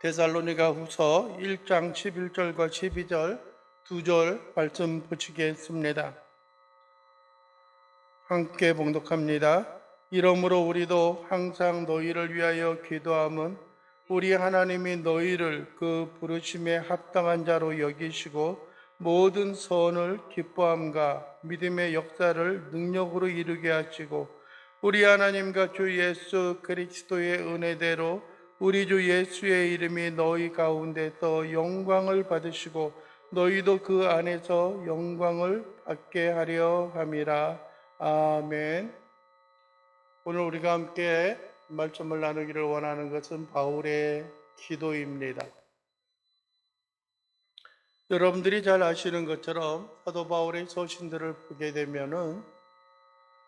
데살로니가 후서 1장 11절과 12절 두 절 말씀 보시겠습니다. 함께 봉독합니다. 이러므로 우리도 항상 너희를 위하여 기도함은 우리 하나님이 너희를 그 부르심에 합당한 자로 여기시고 모든 선을 기뻐함과 믿음의 역사를 능력으로 이루게 하시고 우리 하나님과 주 예수 그리스도의 은혜대로 우리 주 예수의 이름이 너희 가운데서 영광을 받으시고 너희도 그 안에서 영광을 받게 하려 함이라. 아멘. 오늘 우리가 함께 말씀을 나누기를 원하는 것은 바울의 기도입니다. 여러분들이 잘 아시는 것처럼 사도 바울의 서신들을 보게 되면은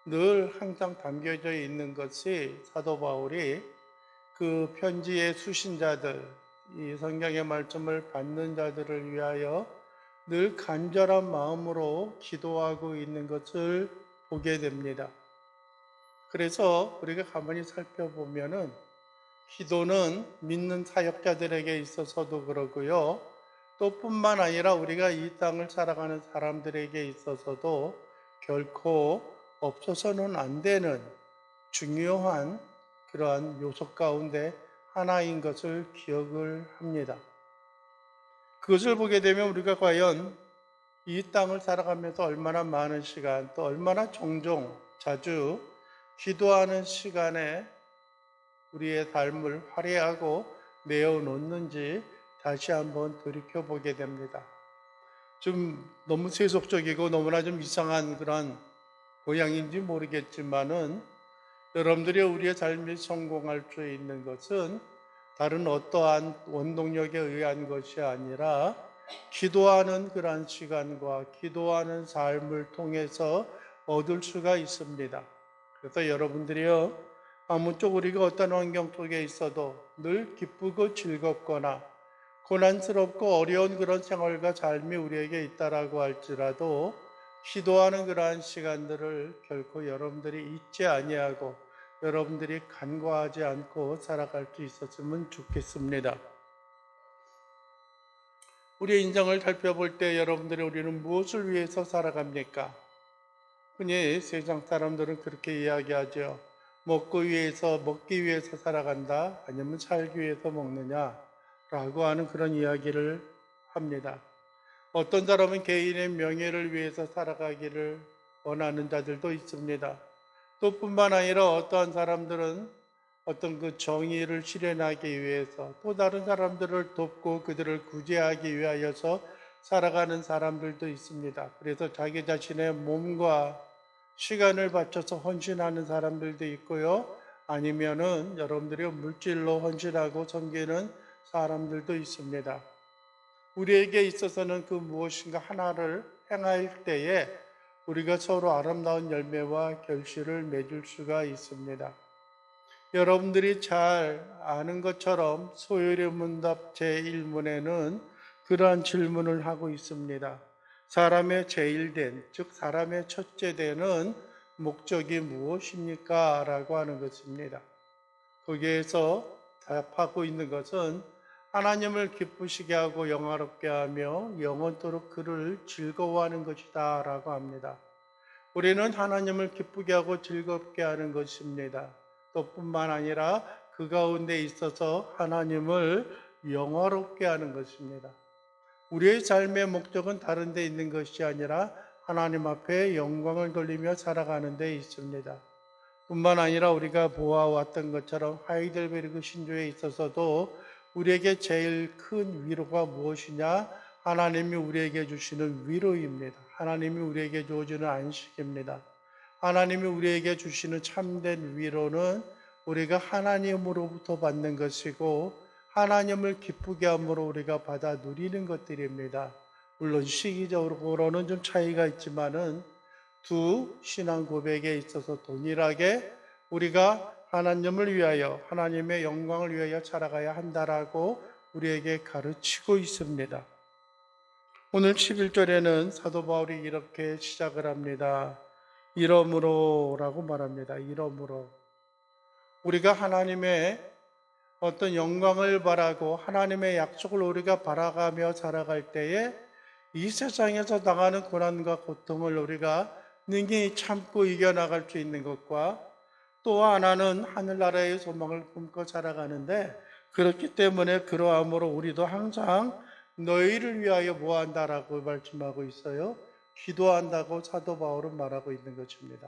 늘 항상 담겨져 있는 것이 사도 바울이 그 편지의 수신자들, 이 성경의 말씀을 받는 자들을 위하여 늘 간절한 마음으로 기도하고 있는 것을 보게 됩니다. 그래서 우리가 가만히 살펴보면은 기도는 믿는 사역자들에게 있어서도 그러고요. 또 뿐만 아니라 우리가 이 땅을 살아가는 사람들에게 있어서도 결코 없어서는 안 되는 중요한 그러한 요소 가운데 하나인 것을 기억을 합니다. 그것을 보게 되면 우리가 과연 이 땅을 살아가면서 얼마나 많은 시간, 또 얼마나 종종 자주 기도하는 시간에 우리의 삶을 화려하고 내어놓는지 다시 한번 돌이켜보게 됩니다. 좀 너무 세속적이고 너무나 좀 이상한 그런 고향인지 모르겠지만은 여러분들이 우리의 삶이 성공할 수 있는 것은 다른 어떠한 원동력에 의한 것이 아니라 기도하는 그러한 시간과 기도하는 삶을 통해서 얻을 수가 있습니다. 그래서 여러분들이요, 아무쪼록 우리가 어떤 환경 속에 있어도 늘 기쁘고 즐겁거나 고난스럽고 어려운 그런 생활과 삶이 우리에게 있다라고 할지라도 기도하는 그러한 시간들을 결코 여러분들이 잊지 아니하고 여러분들이 간과하지 않고 살아갈 수 있었으면 좋겠습니다. 우리의 인생을 살펴볼 때 여러분들이 우리는 무엇을 위해서 살아갑니까? 흔히 세상 사람들은 그렇게 이야기하죠. 먹기 위해서 살아간다, 아니면 살기 위해서 먹느냐라고 하는 그런 이야기를 합니다. 어떤 사람은 개인의 명예를 위해서 살아가기를 원하는 자들도 있습니다. 또 뿐만 아니라 어떠한 사람들은 어떤 그 정의를 실현하기 위해서 또 다른 사람들을 돕고 그들을 구제하기 위하여서 살아가는 사람들도 있습니다. 그래서 자기 자신의 몸과 시간을 바쳐서 헌신하는 사람들도 있고요. 아니면은 여러분들이 물질로 헌신하고 섬기는 사람들도 있습니다. 우리에게 있어서는 그 무엇인가 하나를 행할 때에 우리가 서로 아름다운 열매와 결실을 맺을 수가 있습니다. 여러분들이 잘 아는 것처럼 소요리 문답 제1문에는 그러한 질문을 하고 있습니다. 사람의 제일된, 즉 사람의 첫째 되는 목적이 무엇입니까? 라고 하는 것입니다. 거기에서 답하고 있는 것은 하나님을 기쁘시게 하고 영화롭게 하며 영원토록 그를 즐거워하는 것이다 라고 합니다. 우리는 하나님을 기쁘게 하고 즐겁게 하는 것입니다. 또 뿐만 아니라 그 가운데 있어서 하나님을 영화롭게 하는 것입니다. 우리의 삶의 목적은 다른 데 있는 것이 아니라 하나님 앞에 영광을 돌리며 살아가는 데 있습니다. 뿐만 아니라 우리가 보아왔던 것처럼 하이델베르그 신조에 있어서도 우리에게 제일 큰 위로가 무엇이냐? 하나님이 우리에게 주시는 위로입니다. 하나님이 우리에게 주어주는 안식입니다. 하나님이 우리에게 주시는 참된 위로는 우리가 하나님으로부터 받는 것이고 하나님을 기쁘게 함으로 우리가 받아 누리는 것들입니다. 물론 시기적으로는 좀 차이가 있지만은 두 신앙 고백에 있어서 동일하게 우리가 하나님을 위하여 하나님의 영광을 위하여 살아가야 한다라고 우리에게 가르치고 있습니다. 오늘 11절에는 사도 바울이 이렇게 시작을 합니다. 이러므로 라고 말합니다. 이러므로 우리가 하나님의 어떤 영광을 바라고 하나님의 약속을 우리가 바라가며 살아갈 때에 이 세상에서 당하는 고난과 고통을 우리가 능히 참고 이겨나갈 수 있는 것과 또 하나는 하늘나라의 소망을 품고 살아가는데, 그렇기 때문에 그러함으로 우리도 항상 너희를 위하여 뭐 한다라고 말씀하고 있어요? 기도한다고 사도 바울은 말하고 있는 것입니다.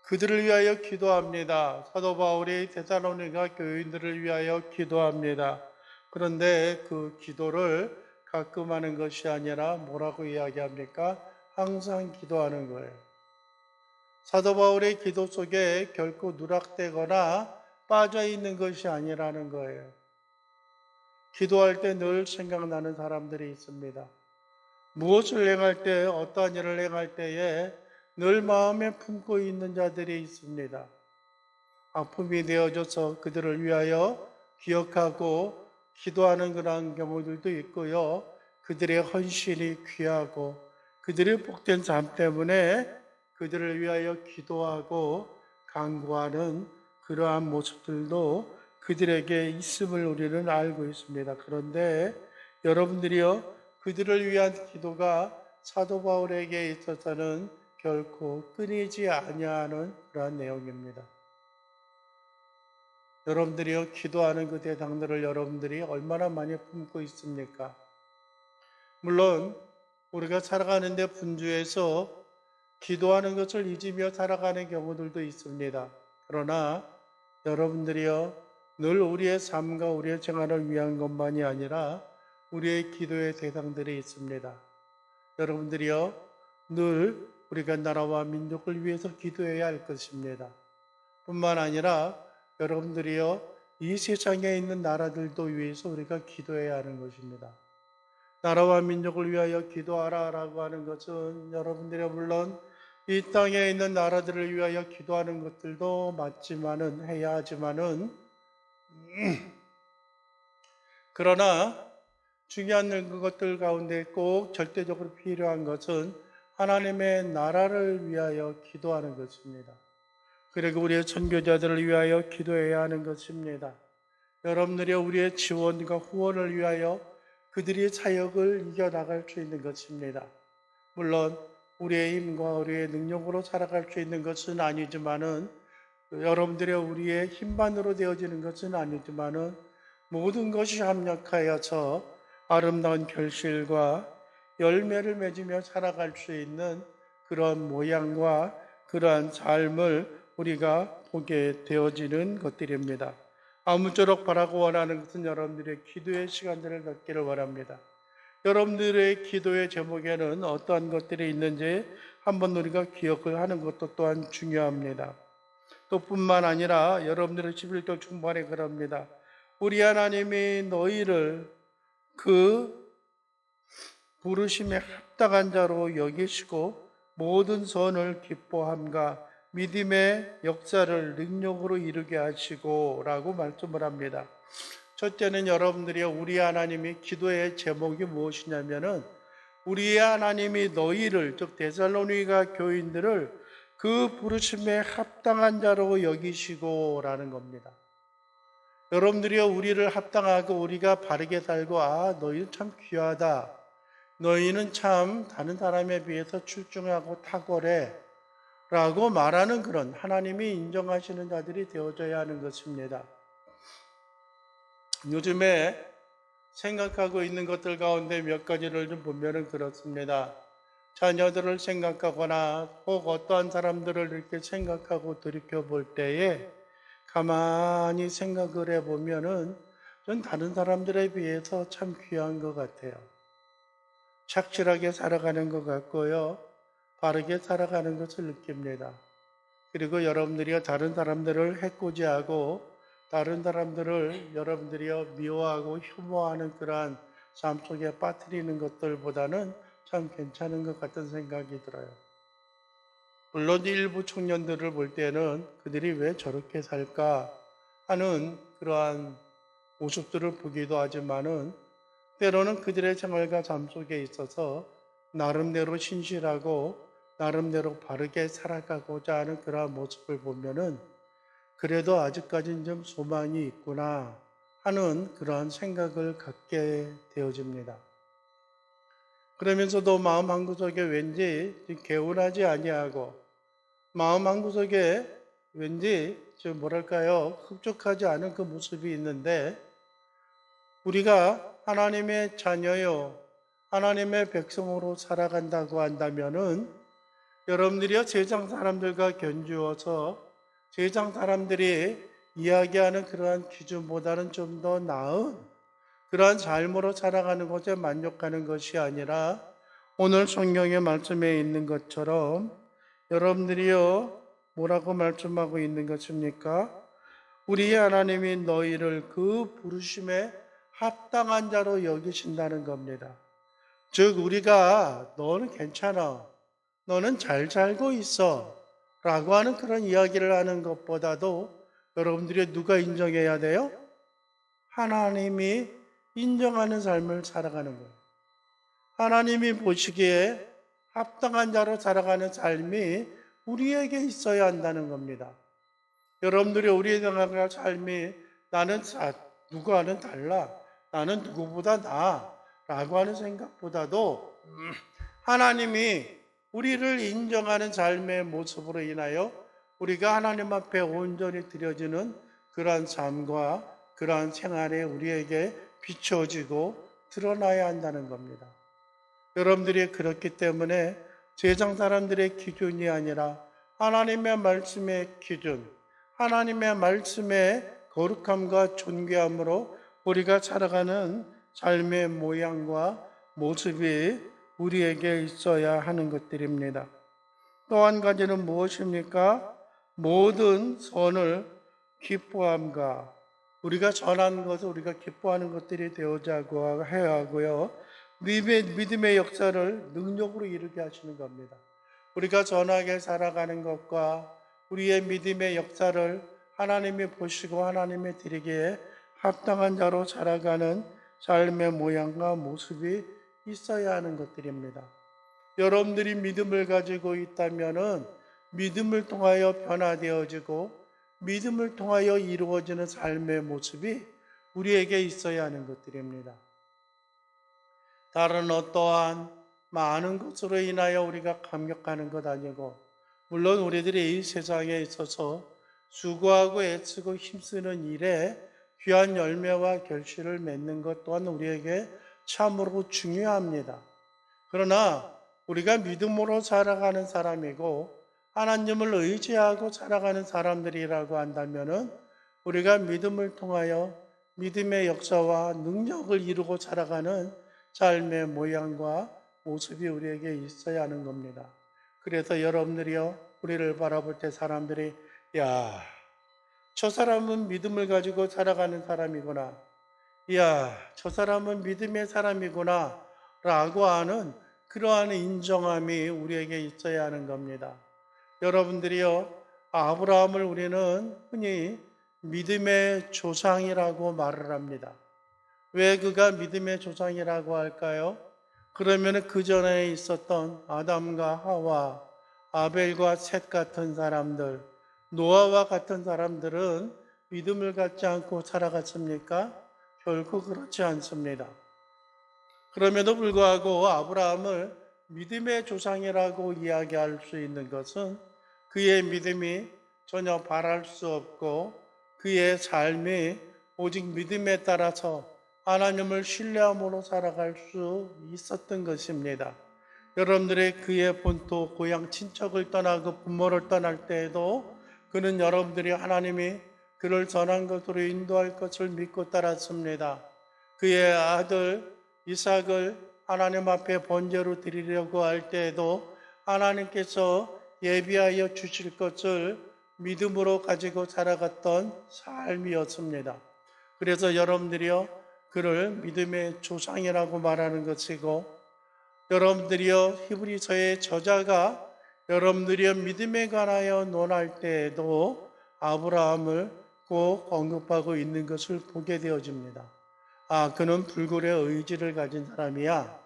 그들을 위하여 기도합니다. 사도 바울이 데살로니가 교인들을 위하여 기도합니다. 그런데 그 기도를 가끔 하는 것이 아니라 뭐라고 이야기합니까? 항상 기도하는 거예요. 사도 바울의 기도 속에 결코 누락되거나 빠져 있는 것이 아니라는 거예요. 기도할 때 늘 생각나는 사람들이 있습니다. 무엇을 행할 때, 어떠한 일을 행할 때에 늘 마음에 품고 있는 자들이 있습니다. 아픔이 되어져서 그들을 위하여 기억하고 기도하는 그런 경우들도 있고요. 그들의 헌신이 귀하고 그들의 복된 삶 때문에 그들을 위하여 기도하고 간구하는 그러한 모습들도 그들에게 있음을 우리는 알고 있습니다. 그런데 여러분들이요, 그들을 위한 기도가 사도 바울에게 있어서는 결코 끊이지 아니하는 그러한 내용입니다. 여러분들이요, 기도하는 그 대상들을 여러분들이 얼마나 많이 품고 있습니까? 물론 우리가 살아가는데 분주해서 기도하는 것을 잊으며 살아가는 경우들도 있습니다. 그러나 여러분들이요, 늘 우리의 삶과 우리의 생활을 위한 것만이 아니라 우리의 기도의 대상들이 있습니다. 여러분들이요, 늘 우리가 나라와 민족을 위해서 기도해야 할 것입니다. 뿐만 아니라 여러분들이요, 이 세상에 있는 나라들도 위해서 우리가 기도해야 하는 것입니다. 나라와 민족을 위하여 기도하라라고 하는 것은 여러분들이 물론 이 땅에 있는 나라들을 위하여 기도하는 것들도 맞지만은, 해야 하지만은, 그러나 중요한 그것들 가운데 꼭 절대적으로 필요한 것은 하나님의 나라를 위하여 기도하는 것입니다. 그리고 우리의 선교자들을 위하여 기도해야 하는 것입니다. 여러분들이 우리의 지원과 후원을 위하여 그들의 사역을 이겨나갈 수 있는 것입니다. 물론 우리의 힘과 우리의 능력으로 살아갈 수 있는 것은 아니지만은, 여러분들의 우리의 힘만으로 되어지는 것은 아니지만은, 모든 것이 합력하여서 아름다운 결실과 열매를 맺으며 살아갈 수 있는 그런 모양과 그러한 삶을 우리가 보게 되어지는 것들입니다. 아무쪼록 바라고 원하는 것은 여러분들의 기도의 시간들을 갖기를 원합니다. 여러분들의 기도의 제목에는 어떠한 것들이 있는지 한번 우리가 기억을 하는 것도 또한 중요합니다. 또 뿐만 아니라 여러분들의 11절 중반에 그럽니다. 우리 하나님이 너희를 그 부르심에 합당한 자로 여기시고 모든 선을 기뻐함과 믿음의 역사를 능력으로 이루게 하시고 라고 말씀을 합니다. 첫째는 여러분들이 우리 하나님이 기도의 제목이 무엇이냐면은 우리의 하나님이 너희를, 즉 데살로니가 교인들을 그 부르심에 합당한 자로 여기시고 라는 겁니다. 여러분들이 우리를 합당하고 우리가 바르게 살고, 너희는 참 귀하다, 너희는 참 다른 사람에 비해서 출중하고 탁월해 라고 말하는 그런 하나님이 인정하시는 자들이 되어져야 하는 것입니다. 요즘에 생각하고 있는 것들 가운데 몇 가지를 좀 보면은 그렇습니다. 자녀들을 생각하거나 혹 어떠한 사람들을 이렇게 생각하고 돌이켜볼 때에 가만히 생각을 해보면은 전 다른 사람들에 비해서 참 귀한 것 같아요. 착실하게 살아가는 것 같고요. 바르게 살아가는 것을 느낍니다. 그리고 여러분들이 다른 사람들을 해코지하고 다른 사람들을 여러분들이 미워하고 혐오하는 그러한 삶 속에 빠뜨리는 것들보다는 참 괜찮은 것 같은 생각이 들어요. 물론 일부 청년들을 볼 때는 그들이 왜 저렇게 살까 하는 그러한 모습들을 보기도 하지만은 때로는 그들의 생활과 삶 속에 있어서 나름대로 신실하고 나름대로 바르게 살아가고자 하는 그러한 모습을 보면은 그래도 아직까지는 좀 소망이 있구나 하는 그러한 생각을 갖게 되어집니다. 그러면서도 마음 한구석에 왠지 개운하지 아니하고 마음 한구석에 왠지 좀 뭐랄까요, 흡족하지 않은 그 모습이 있는데, 우리가 하나님의 자녀요, 하나님의 백성으로 살아간다고 한다면은 여러분들이요, 세상 사람들과 견주어서 세상 사람들이 이야기하는 그러한 기준보다는 좀 더 나은 그러한 삶으로 살아가는 것에 만족하는 것이 아니라, 오늘 성경의 말씀에 있는 것처럼 여러분들이요, 뭐라고 말씀하고 있는 것입니까? 우리의 하나님이 너희를 그 부르심에 합당한 자로 여기신다는 겁니다. 즉, 우리가 너는 괜찮아, 너는 잘 살고 있어 라고 하는 그런 이야기를 하는 것보다도 여러분들이 누가 인정해야 돼요? 하나님이 인정하는 삶을 살아가는 거예요. 하나님이 보시기에 합당한 자로 살아가는 삶이 우리에게 있어야 한다는 겁니다. 여러분들이 우리의 생각할 삶이 나는 누구와는 달라, 나는 누구보다 나아 라고 하는 생각보다도 하나님이 우리를 인정하는 삶의 모습으로 인하여 우리가 하나님 앞에 온전히 드려지는 그러한 삶과 그러한 생활에 우리에게 비춰지고 드러나야 한다는 겁니다. 여러분들이 그렇기 때문에 세상 사람들의 기준이 아니라 하나님의 말씀의 기준, 하나님의 말씀의 거룩함과 존귀함으로 우리가 살아가는 삶의 모양과 모습이 우리에게 있어야 하는 것들입니다. 또 한 가지는 무엇입니까? 모든 선을 기뻐함과, 우리가 전하는 것을 우리가 기뻐하는 것들이 되어자고 해야 하고요. 믿음의 역사를 능력으로 이루게 하시는 겁니다. 우리가 전하게 살아가는 것과 우리의 믿음의 역사를 하나님이 보시고 하나님이 드리기에 합당한 자로 살아가는 삶의 모양과 모습이 있어야 하는 것들입니다. 여러분들이 믿음을 가지고 있다면은 믿음을 통하여 변화되어지고 믿음을 통하여 이루어지는 삶의 모습이 우리에게 있어야 하는 것들입니다. 다른 어떠한 많은 것으로 인하여 우리가 감격하는 것 아니고, 물론 우리들이 이 세상에 있어서 수고하고 애쓰고 힘쓰는 일에 귀한 열매와 결실을 맺는 것 또한 우리에게 참으로 중요합니다. 그러나 우리가 믿음으로 살아가는 사람이고 하나님을 의지하고 살아가는 사람들이라고 한다면은 우리가 믿음을 통하여 믿음의 역사와 능력을 이루고 살아가는 삶의 모양과 모습이 우리에게 있어야 하는 겁니다. 그래서 여러분들이요, 우리를 바라볼 때 사람들이 야, 저 사람은 믿음을 가지고 살아가는 사람이구나, 야, 저 사람은 믿음의 사람이구나 라고 하는 그러한 인정함이 우리에게 있어야 하는 겁니다. 여러분들이요, 아브라함을 우리는 흔히 믿음의 조상이라고 말을 합니다. 왜 그가 믿음의 조상이라고 할까요? 그러면 그 전에 있었던 아담과 하와, 아벨과 셋 같은 사람들, 노아와 같은 사람들은 믿음을 갖지 않고 살아갔습니까? 결코 그렇지 않습니다. 그럼에도 불구하고 아브라함을 믿음의 조상이라고 이야기할 수 있는 것은 그의 믿음이 전혀 바랄 수 없고 그의 삶이 오직 믿음에 따라서 하나님을 신뢰함으로 살아갈 수 있었던 것입니다. 여러분들의 그의 본토, 고향, 친척을 떠나고 부모를 떠날 때에도 그는 여러분들이 하나님이 그를 선한 것으로 인도할 것을 믿고 따랐습니다. 그의 아들 이삭을 하나님 앞에 번제로 드리려고 할 때에도 하나님께서 예비하여 주실 것을 믿음으로 가지고 살아갔던 삶이었습니다. 그래서 여러분들이요, 그를 믿음의 조상이라고 말하는 것이고, 여러분들이요, 히브리서의 저자가 여러분들이요 믿음에 관하여 논할 때에도 아브라함을 꼭 언급하고 있는 것을 보게 되어집니다. 아, 그는 불굴의 의지를 가진 사람이야.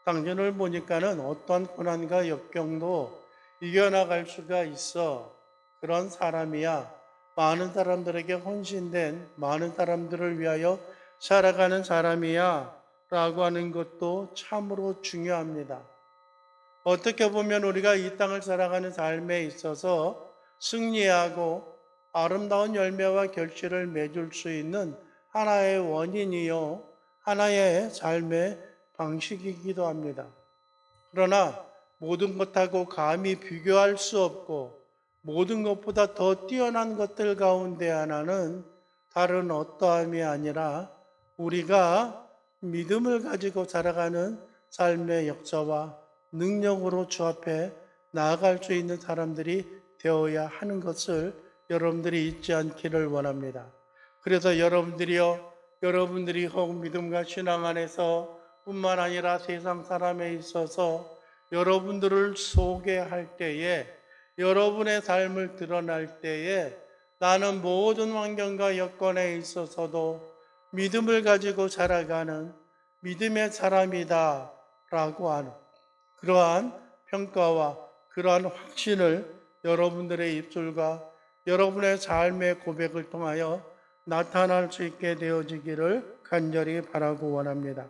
당신을 보니까는 어떤 고난과 역경도 이겨나갈 수가 있어. 그런 사람이야 많은 사람들에게 헌신된, 많은 사람들을 위하여 살아가는 사람이야 라고 하는 것도 참으로 중요합니다. 어떻게 보면 우리가 이 땅을 살아가는 삶에 있어서 승리하고 아름다운 열매와 결실을 맺을 수 있는 하나의 원인이요, 하나의 삶의 방식이기도 합니다. 그러나 모든 것하고 감히 비교할 수 없고 모든 것보다 더 뛰어난 것들 가운데 하나는 다른 어떠함이 아니라 우리가 믿음을 가지고 살아가는 삶의 역사와 능력으로 주 앞에 나아갈 수 있는 사람들이 되어야 하는 것을 여러분들이 잊지 않기를 원합니다. 그래서 여러분들이 혹 믿음과 신앙 안에서 뿐만 아니라 세상 사람에 있어서 여러분들을 소개할 때에, 여러분의 삶을 드러날 때에 나는 모든 환경과 여건에 있어서도 믿음을 가지고 살아가는 믿음의 사람이다 라고 하는 그러한 평가와 그러한 확신을 여러분들의 입술과 여러분의 삶의 고백을 통하여 나타날 수 있게 되어지기를 간절히 바라고 원합니다.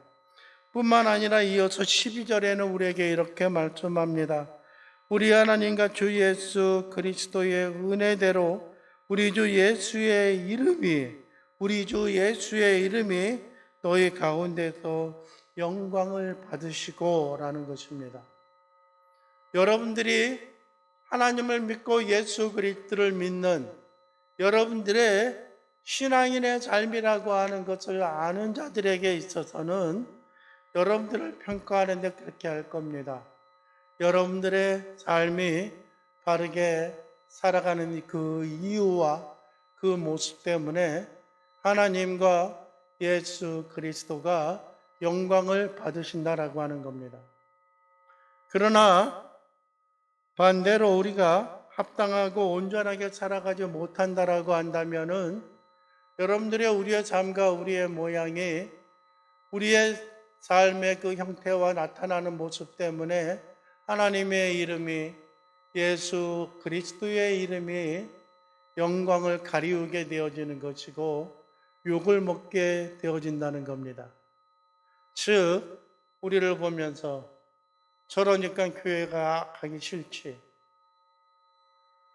뿐만 아니라 이어서 12절에는 우리에게 이렇게 말씀합니다. 우리 하나님과 주 예수 그리스도의 은혜대로 우리 주 예수의 이름이 너희 가운데서 영광을 받으시고 라는 것입니다. 여러분들이 하나님을 믿고 예수 그리스도를 믿는 여러분들의 신앙인의 삶이라고 하는 것을 아는 자들에게 있어서는 여러분들을 평가하는데 그렇게 할 겁니다. 여러분들의 삶이 바르게 살아가는 그 이유와 그 모습 때문에 하나님과 예수 그리스도가 영광을 받으신다라고 하는 겁니다. 그러나 반대로 우리가 합당하고 온전하게 살아가지 못한다라고 한다면은 여러분들의 우리의 삶과 우리의 모양이 우리의 삶의 그 형태와 나타나는 모습 때문에 하나님의 이름이 예수 그리스도의 이름이 영광을 가리우게 되어지는 것이고 욕을 먹게 되어진다는 겁니다. 즉 우리를 보면서 저러니까 교회가 가기 싫지,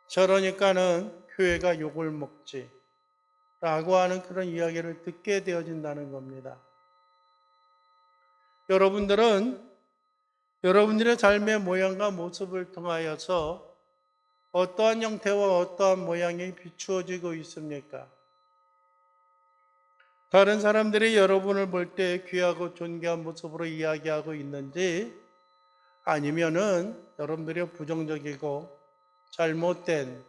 저러니까는 교회가 욕을 먹지 라고 하는 그런 이야기를 듣게 되어진다는 겁니다. 여러분들은 여러분들의 삶의 모양과 모습을 통하여서 어떠한 형태와 어떠한 모양이 비추어지고 있습니까? 다른 사람들이 여러분을 볼 때 귀하고 존귀한 모습으로 이야기하고 있는지, 아니면은 여러분들이 부정적이고 잘못된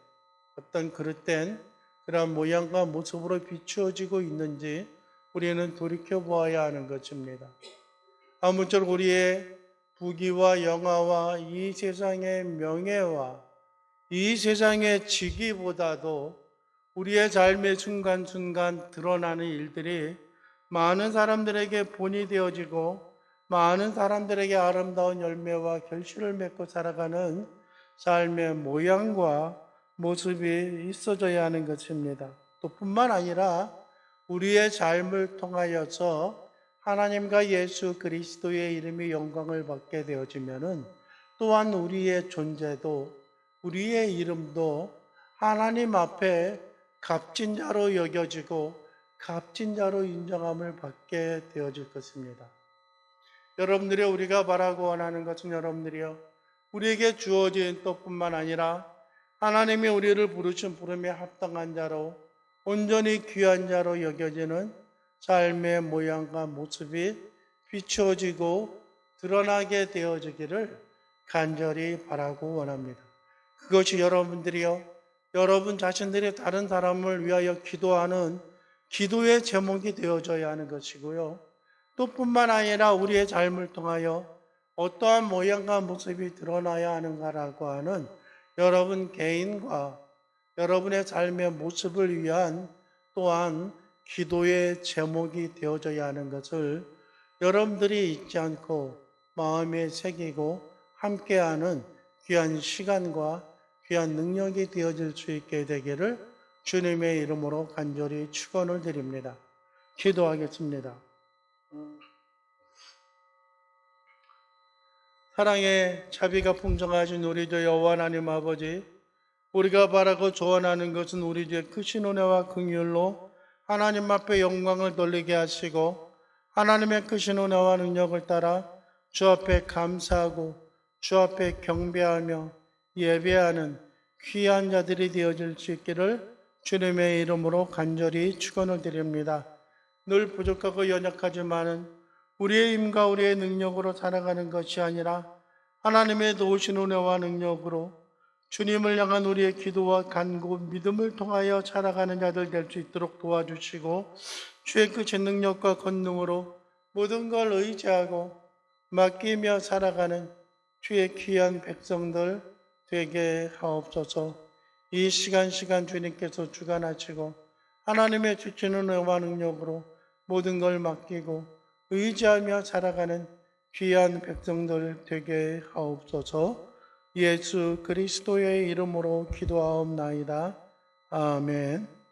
어떤 그릇된 그런 모양과 모습으로 비추어지고 있는지 우리는 돌이켜보아야 하는 것입니다. 아무쪼록 우리의 부귀와 영화와 이 세상의 명예와 이 세상의 지기보다도 우리의 삶의 순간순간 드러나는 일들이 많은 사람들에게 본이 되어지고 많은 사람들에게 아름다운 열매와 결실을 맺고 살아가는 삶의 모양과 모습이 있어져야 하는 것입니다. 또 뿐만 아니라 우리의 삶을 통하여서 하나님과 예수 그리스도의 이름이 영광을 받게 되어지면은 또한 우리의 존재도 우리의 이름도 하나님 앞에 값진 자로 여겨지고 값진 자로 인정함을 받게 되어질 것입니다. 여러분들이 우리가 바라고 원하는 것은 여러분들이요, 우리에게 주어진 뜻뿐만 아니라 하나님이 우리를 부르신 부름에 합당한 자로 온전히 귀한 자로 여겨지는 삶의 모양과 모습이 비추어지고 드러나게 되어지기를 간절히 바라고 원합니다. 그것이 여러분들이요, 여러분 자신들이 다른 사람을 위하여 기도하는 기도의 제목이 되어져야 하는 것이고요. 또 뿐만 아니라 우리의 삶을 통하여 어떠한 모양과 모습이 드러나야 하는가라고 하는 여러분 개인과 여러분의 삶의 모습을 위한 또한 기도의 제목이 되어져야 하는 것을 여러분들이 잊지 않고 마음에 새기고 함께하는 귀한 시간과 귀한 능력이 되어질 수 있게 되기를 주님의 이름으로 간절히 축원을 드립니다. 기도하겠습니다. 사랑의 자비가 풍성하신 우리 주 여호와 하나님 아버지, 우리가 바라고 소원하는 것은 우리 주의 크신 은혜와 긍휼로 하나님 앞에 영광을 돌리게 하시고 하나님의 크신 은혜와 능력을 따라 주 앞에 감사하고 주 앞에 경배하며 예배하는 귀한 자들이 되어질 수 있기를 주님의 이름으로 간절히 축원을 드립니다. 늘 부족하고 연약하지만은 우리의 힘과 우리의 능력으로 살아가는 것이 아니라 하나님의 도우신 은혜와 능력으로 주님을 향한 우리의 기도와 간구, 믿음을 통하여 살아가는 자들 될 수 있도록 도와주시고 주의 크신 능력과 권능으로 모든 걸 의지하고 맡기며 살아가는 주의 귀한 백성들 되게 하옵소서. 이 시간 주님께서 주관하시고 하나님의 주시는 은혜와 능력으로 모든 걸 맡기고 의지하며 살아가는 귀한 백성들 되게 하옵소서. 예수 그리스도의 이름으로 기도하옵나이다. 아멘.